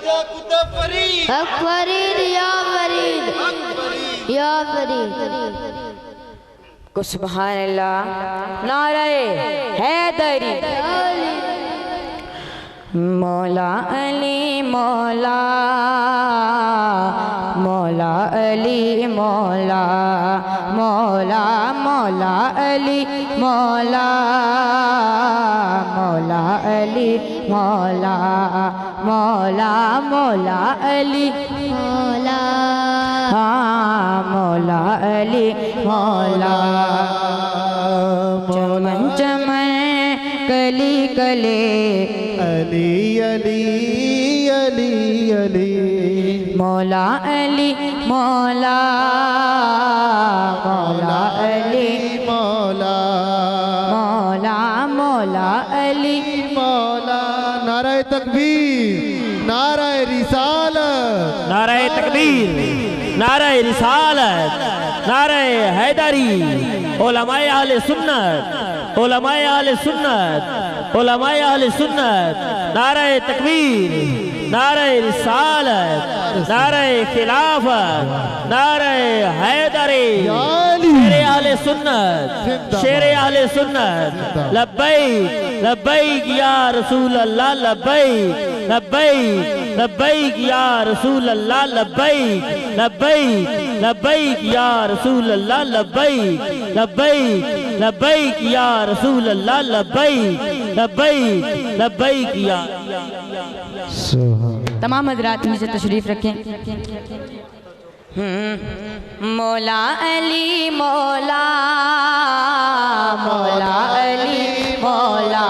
हक फरीद या फरीद या फरीद। को सुभान अल्लाह। नारे हैदरी। मौला अली मौला मौला अली मौला मौला मौला अली मौला मौला अली मौला मौला मौला अली मौला हाँ मौला अली मौला। चमन चमन कली कले अली अली अली अली मौला अली मौला मौला अली मौला मौला मौला अली मौला। नाराए तकबीर, नाराए रिसालत, नाराए तकबीर, नाराए रिसालत, नाराए हैदरी। उलमाए अहले सुन्नत, उलमाए अहले सुन्नत, उलमाए अहले सुन्नत। नाराए तकबीर, नाराए रिसालत, नाराए खिलाफत, नाराए हैदरी। शेरे अहले सुन्नत, शेरे अहले सुन्नत। लब्बैक लब्बैक या रसूल अल्लाह, लब्बैक लब्बैक लब्बैक या रसूल अल्लाह, लब्बैक लब्बैक लब्बैक या रसूल अल्लाह, लब्बैक लब्बैक लब्बैक या रसूल अल्लाह, लब्बैक लब्बैक लब्बैक या। तमाम हज़रात नीचे तशरीफ रखें। मौला अली मौला मौला अली मौला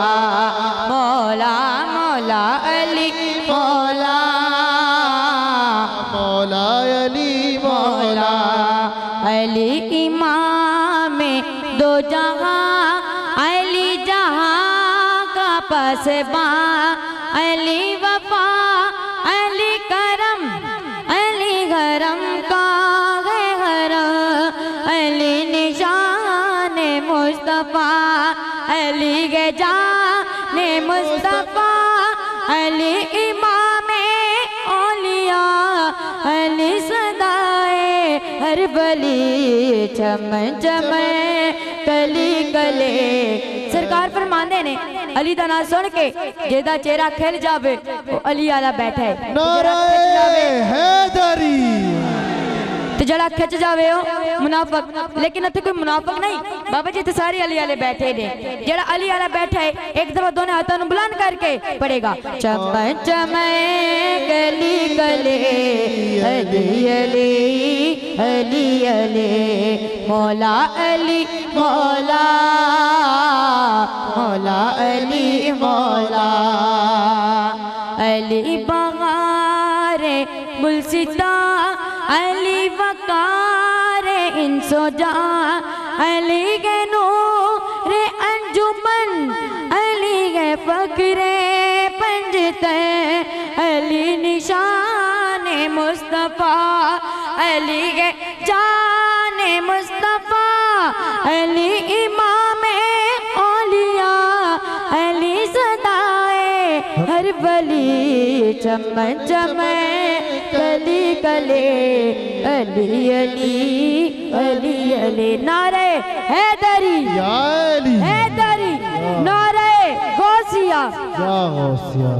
मौला मौला अली मौला मौला अली मौला। अली इमाम दो जहां, अली जहां का पसबा, अली वफा अली करम, अली गरम का है गरम, अली निशान मुस्तफ़ा, अली के जान मुस्तफ़ा, अली इमाम औलिया, अली सदाए हर बली, चमन चमन कली कले। सरकार फरमांदे ने अली दा नाम सुन के जेदा चेहरा खिल जावे वो अली आला बैठा है। नाराए हैदरी। तो जड़ा खिंच जावे हो मुनाफक, लेकिन इत्थे कोई मुनाफक नहीं बाबा जी, इत्थे सारे अली आले बैठे ने। जड़ा अली आला बैठा है एक दफा दोनों हाथों ਨੂੰ बुलंद करके पड़ेगा। चमन चमन गली गले अली अली अली अली मौला अली मौला मौला अली मौला। अली बहारे गुलसिता, अली वकारे इंसोजा, अली के नूर अंजुमन, अली के फक्रे पंजते, अली निशान मुस्तफ़ा, अली के जान मुस्तफ़ा, अली इमाम औलिया, अली सदाए हर बली, चमन चमन कली कले अली अली अली अली। नारे हैदरी या अली हैदरी, नारे गौसिया। या गौसिया।